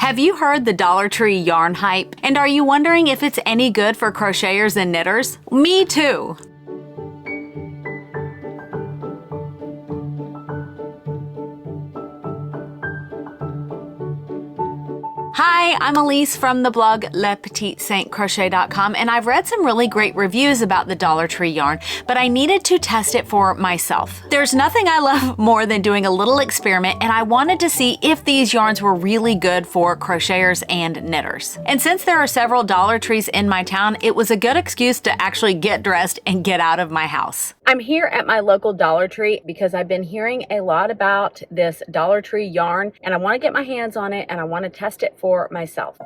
Have you heard the Dollar Tree yarn hype? And are you wondering if it's any good for crocheters and knitters? Me too! Hi, I'm Elise from the blog LePetitSaintCrochet.com, and I've read some really great reviews about the Dollar Tree yarn, but I needed to test it for myself. There's nothing I love more than doing a little experiment, and I wanted to see if these yarns were really good for crocheters and knitters. And since there are several Dollar Trees in my town, it was a good excuse to actually get dressed and get out of my house. I'm here at my local Dollar Tree because I've been hearing a lot about this Dollar Tree yarn, and I want to get my hands on it and I want to test it for myself.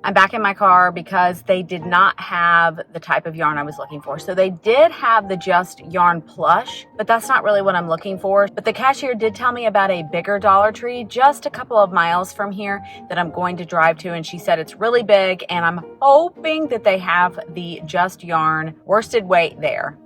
I'm back in my car because they did not have the type of yarn I was looking for. So they did have the Just Yarn Plush, but that's not really what I'm looking for. But the cashier did tell me about a bigger Dollar Tree just a couple of miles from here that I'm going to drive to, and she said it's really big, and I'm hoping that they have the Just Yarn worsted weight there.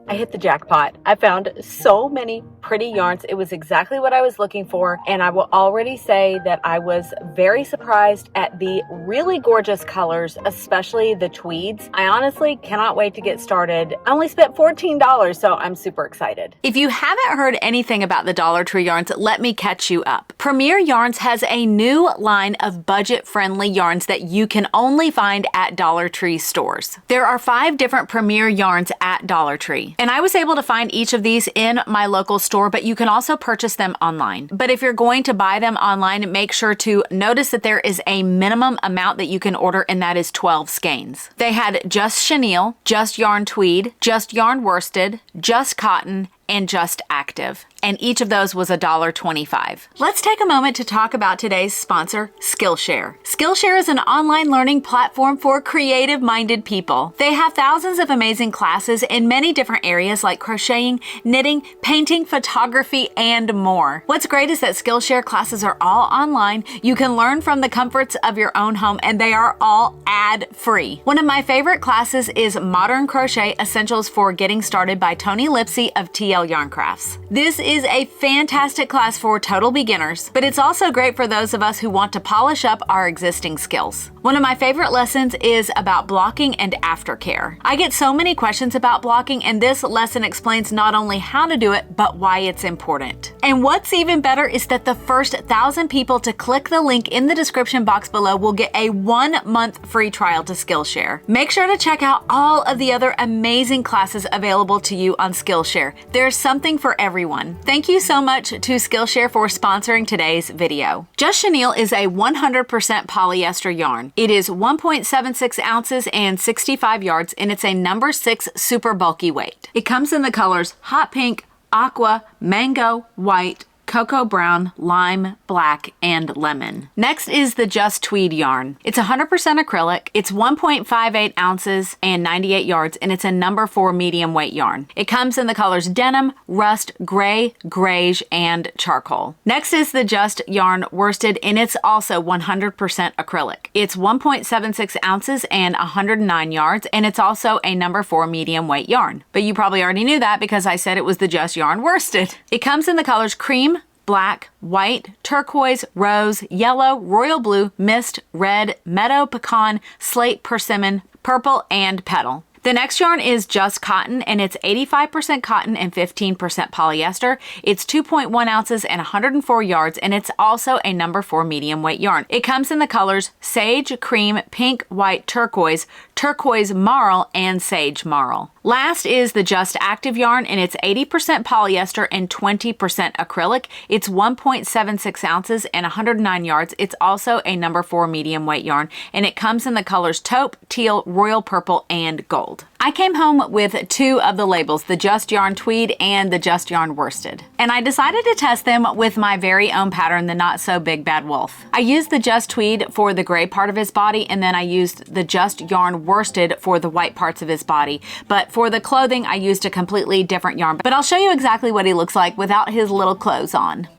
I hit the jackpot. I found so many pretty yarns. It was exactly what I was looking for, and I will already say that I was very surprised at the really gorgeous colors, especially the tweeds. I honestly cannot wait to get started. I only spent $14, so I'm super excited. If you haven't heard anything about the Dollar Tree yarns, let me catch you up. Premier Yarns has a new line of budget-friendly yarns that you can only find at Dollar Tree stores. There are 5 different Premier yarns at Dollar Tree, and I was able to find each of these in my local store, but you can also purchase them online. But if you're going to buy them online, make sure to notice that there is a minimum amount that you can order, and that is 12 skeins. They had Just Chenille, Just Yarn Tweed, Just Yarn Worsted, Just Cotton, and Just Active. And each of those was $1.25. Let's take a moment to talk about today's sponsor, Skillshare. Skillshare is an online learning platform for creative-minded people. They have thousands of amazing classes in many different areas like crocheting, knitting, painting, photography, and more. What's great is that Skillshare classes are all online. You can learn from the comforts of your own home, and they are all ad-free. One of my favorite classes is Modern Crochet Essentials for Getting Started by Tony Lipsy of TL Yarn Crafts. This is a fantastic class for total beginners, but it's also great for those of us who want to polish up our existing skills. One of my favorite lessons is about blocking and aftercare. I get so many questions about blocking, and this lesson explains not only how to do it, but why it's important. And what's even better is that the first 1,000 people to click the link in the description box below will get a 1-month free trial to Skillshare. Make sure to check out all of the other amazing classes available to you on Skillshare. There's something for everyone. Thank you so much to Skillshare for sponsoring today's video. Just Chenille is a 100% polyester yarn. It is 1.76 ounces and 65 yards, and it's a number 6 super bulky weight. It comes in the colors hot pink, aqua, mango, white, cocoa brown, lime, black, and lemon. Next is the Just Tweed yarn. It's 100% acrylic. It's 1.58 ounces and 98 yards, and it's a number 4 medium weight yarn. It comes in the colors denim, rust, gray, greige, and charcoal. Next is the Just Yarn Worsted, and it's also 100% acrylic. It's 1.76 ounces and 109 yards, and it's also a number 4 medium weight yarn. But you probably already knew that because I said it was the Just Yarn Worsted. It comes in the colors cream, black, white, turquoise, rose, yellow, royal blue, mist, red, meadow, pecan, slate, persimmon, purple, and petal. The next yarn is Just Cotton, and it's 85% cotton and 15% polyester. It's 2.1 ounces and 104 yards, and it's also a number 4 medium weight yarn. It comes in the colors sage, cream, pink, white, turquoise, turquoise marl, and sage marl. Last is the Just Active yarn, and it's 80% polyester and 20% acrylic. It's 1.76 ounces and 109 yards. It's also a number 4 medium weight yarn, and it comes in the colors taupe, teal, royal purple, and gold. I came home with 2 of the labels, the Just Yarn Tweed and the Just Yarn Worsted. And I decided to test them with my very own pattern, the Not So Big Bad Wolf. I used the Just Tweed for the gray part of his body, and then I used the Just Yarn Worsted for the white parts of his body. But for the clothing, I used a completely different yarn. But I'll show you exactly what he looks like without his little clothes on.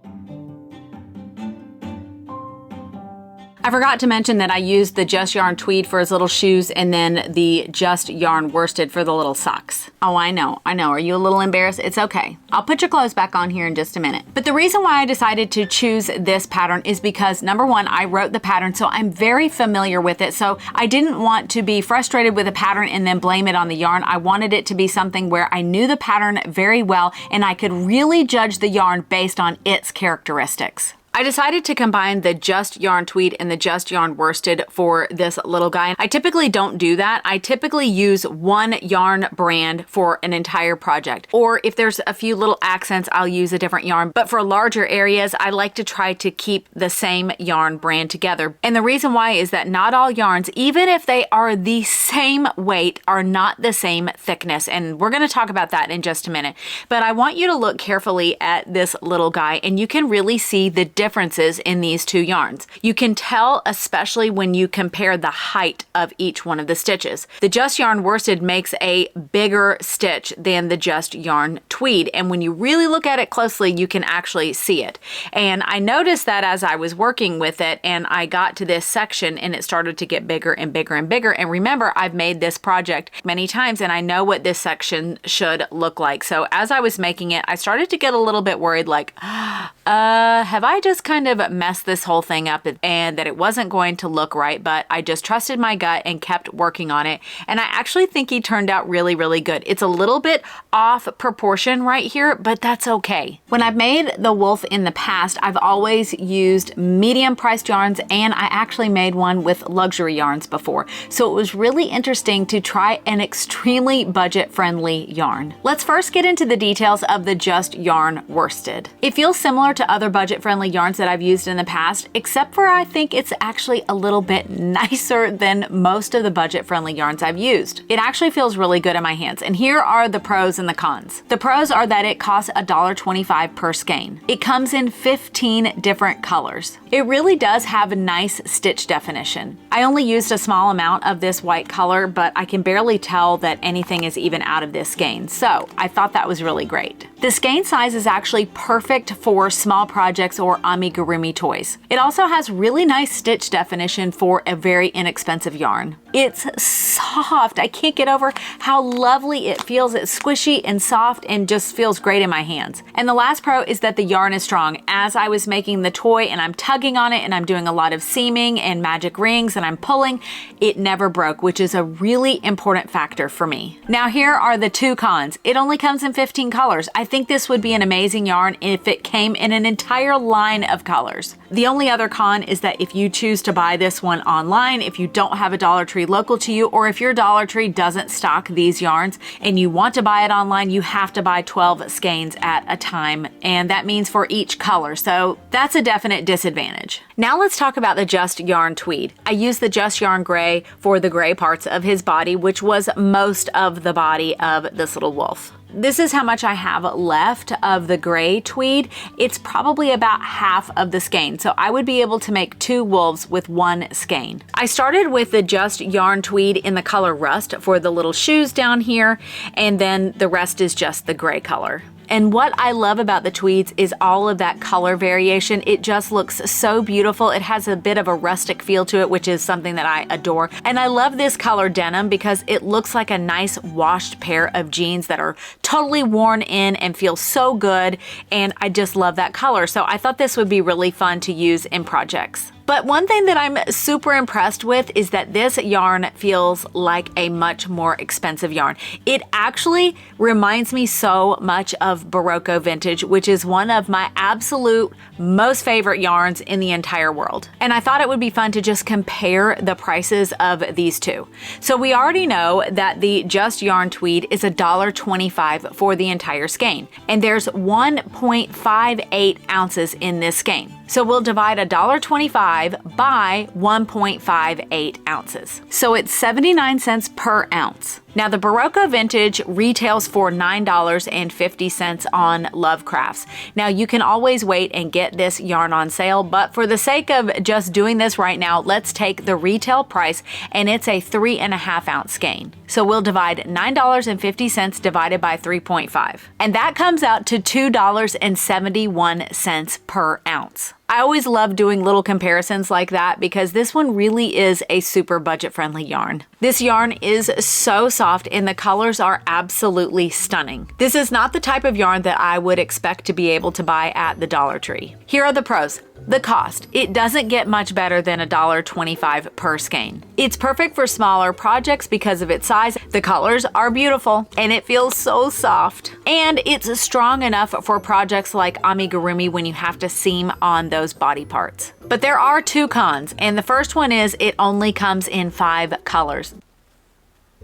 I forgot to mention that I used the Just Yarn Tweed for his little shoes and then the Just Yarn Worsted for the little socks. Oh, I know. Are you a little embarrassed? It's okay. I'll put your clothes back on here in just a minute. But the reason why I decided to choose this pattern is because, number one, I wrote the pattern, so I'm very familiar with it. So I didn't want to be frustrated with a pattern and then blame it on the yarn. I wanted it to be something where I knew the pattern very well and I could really judge the yarn based on its characteristics. I decided to combine the Just Yarn Tweed and the Just Yarn Worsted for this little guy. I typically don't do that. I typically use one yarn brand for an entire project. Or if there's a few little accents, I'll use a different yarn. But for larger areas, I like to try to keep the same yarn brand together. And the reason why is that not all yarns, even if they are the same weight, are not the same thickness. And we're going to talk about that in just a minute. But I want you to look carefully at this little guy, and you can really see the differences in these 2 yarns. You can tell, especially when you compare the height of each one of the stitches. The Just Yarn Worsted makes a bigger stitch than the Just Yarn Tweed, and when you really look at it closely, you can actually see it. And I noticed that as I was working with it, and I got to this section, and it started to get bigger and bigger and bigger. And remember, I've made this project many times, and I know what this section should look like. So as I was making it, I started to get a little bit worried, like, have I just kind of messed this whole thing up and that it wasn't going to look right? But I just trusted my gut and kept working on it. And I actually think he turned out really, really good. It's a little bit off proportion right here, but that's okay. When I've made the wolf in the past, I've always used medium priced yarns, and I actually made one with luxury yarns before. So it was really interesting to try an extremely budget friendly yarn. Let's first get into the details of the Just Yarn Worsted. It feels similar to other budget friendly yarns that I've used in the past, except for I think it's actually a little bit nicer than most of the budget-friendly yarns I've used. It actually feels really good in my hands, and here are the pros and the cons. The pros are that it costs $1.25 per skein. It comes in 15 different colors. It really does have a nice stitch definition. I only used a small amount of this white color, but I can barely tell that anything is even out of this skein, so I thought that was really great. The skein size is actually perfect for small projects or amigurumi toys. It also has really nice stitch definition for a very inexpensive yarn. It's soft. I can't get over how lovely it feels. It's squishy and soft and just feels great in my hands. And the last pro is that the yarn is strong. As I was making the toy and I'm tugging on it and I'm doing a lot of seaming and magic rings and I'm pulling, it never broke, which is a really important factor for me. Now here are the 2 cons. It only comes in 15 colors. I think this would be an amazing yarn if it came in an entire line of colors. The only other con is that if you choose to buy this one online, if you don't have a Dollar Tree local to you, or if your Dollar Tree doesn't stock these yarns and you want to buy it online, you have to buy 12 skeins at a time, and that means for each color, so that's a definite disadvantage. Now let's talk about the Just Yarn Tweed. I used the Just Yarn Gray for the gray parts of his body, which was most of the body of this little wolf. This is how much I have left of the gray tweed. It's probably about half of the skein, so I would be able to make 2 wolves with 1 skein. I started with the Just Yarn Tweed in the color Rust for the little shoes down here, and then the rest is just the gray color. And what I love about the tweeds is all of that color variation. It just looks so beautiful. It has a bit of a rustic feel to it, which is something that I adore. And I love this color denim because it looks like a nice washed pair of jeans that are totally worn in and feel so good. And I just love that color. So I thought this would be really fun to use in projects. But one thing that I'm super impressed with is that this yarn feels like a much more expensive yarn. It actually reminds me so much of Barocco Vintage, which is one of my absolute most favorite yarns in the entire world. And I thought it would be fun to just compare the prices of these two. So we already know that the Just Yarn Tweed is $1.25 for the entire skein. And there's 1.58 ounces in this skein. So we'll divide $1.25 by 1.58 ounces. So it's 79 cents per ounce. Now the Barocco Vintage retails for $9.50 on Love Crafts. Now you can always wait and get this yarn on sale, but for the sake of just doing this right now, let's take the retail price, and it's a 3.5 ounce skein. So we'll divide $9.50 divided by 3.5. And that comes out to $2.71 per ounce. I always love doing little comparisons like that because this one really is a super budget-friendly yarn. This yarn is so soft and the colors are absolutely stunning. This is not the type of yarn that I would expect to be able to buy at the Dollar Tree. Here are the pros. The cost. It doesn't get much better than $1.25 per skein. It's perfect for smaller projects because of its size. The colors are beautiful and it feels so soft. And it's strong enough for projects like amigurumi when you have to seam on those body parts. But there are two cons, and the first one is it only comes in 5 colors.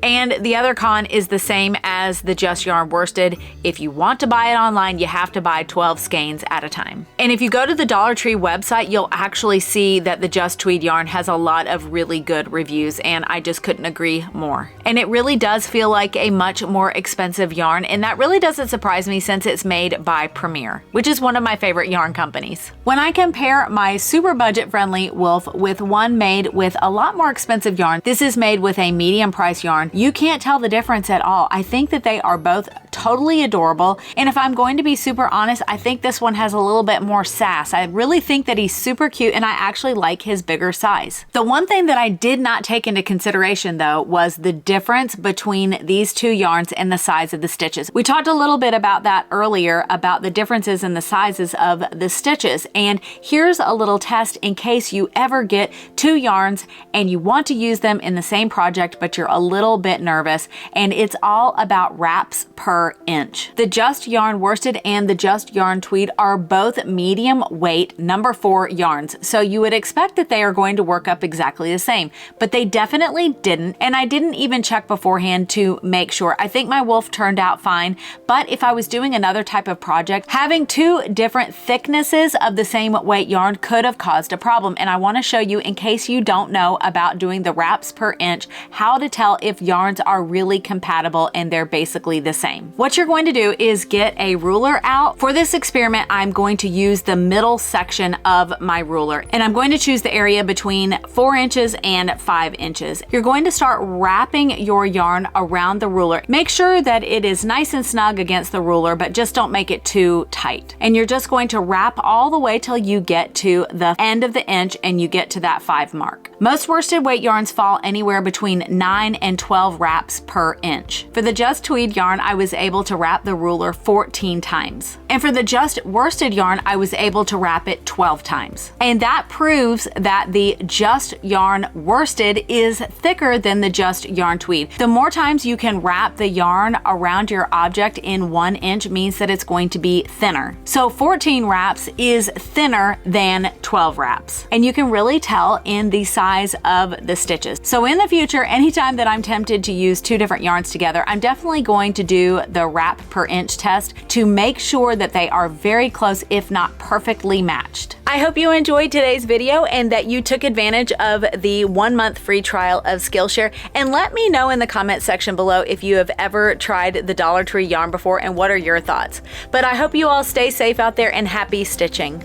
And the other con is the same as the Just Yarn worsted. If you want to buy it online, you have to buy 12 skeins at a time. And if you go to the Dollar Tree website, you'll actually see that the Just Tweed yarn has a lot of really good reviews, and I just couldn't agree more. And it really does feel like a much more expensive yarn, and that really doesn't surprise me since it's made by Premier, which is one of my favorite yarn companies. When I compare my super budget-friendly Wolf with one made with a lot more expensive yarn, this is made with a medium price yarn. You can't tell the difference at all. I think that they are both totally adorable. And if I'm going to be super honest, I think this one has a little bit more sass. I really think that he's super cute and I actually like his bigger size. The one thing that I did not take into consideration though was the difference between these two yarns and the size of the stitches. We talked a little bit about that earlier, about the differences in the sizes of the stitches. And here's a little test in case you ever get two yarns and you want to use them in the same project, but you're a little bit nervous, and it's all about wraps per inch. The Just Yarn Worsted and the Just Yarn Tweed are both medium weight number 4 yarns, so you would expect that they are going to work up exactly the same, but they definitely didn't, and I didn't even check beforehand to make sure. I think my Wolf turned out fine, but if I was doing another type of project, having 2 different thicknesses of the same weight yarn could have caused a problem, and I want to show you, in case you don't know about doing the wraps per inch, how to tell if yarns are really compatible and they're basically the same. What you're going to do is get a ruler out. For this experiment, I'm going to use the middle section of my ruler, and I'm going to choose the area between 4 inches and 5 inches. You're going to start wrapping your yarn around the ruler. Make sure that it is nice and snug against the ruler, but just don't make it too tight. And you're just going to wrap all the way till you get to the end of the inch and you get to that 5 mark. Most worsted weight yarns fall anywhere between 9 and 12 wraps per inch. For the Just Tweed yarn, I was able to wrap the ruler 14 times. And for the Just Worsted yarn, I was able to wrap it 12 times. And that proves that the Just Yarn Worsted is thicker than the Just Yarn Tweed. The more times you can wrap the yarn around your object in 1 inch means that it's going to be thinner. So 14 wraps is thinner than 12 wraps. And you can really tell in the size of the stitches. So in the future, anytime that I'm tempted to use 2 different yarns together, I'm definitely going to do the wrap per inch test to make sure that they are very close, if not perfectly matched. I hope you enjoyed today's video and that you took advantage of the 1-month free trial of Skillshare, and let me know in the comment section below if you have ever tried the Dollar Tree yarn before and what are your thoughts. But I hope you all stay safe out there and happy stitching.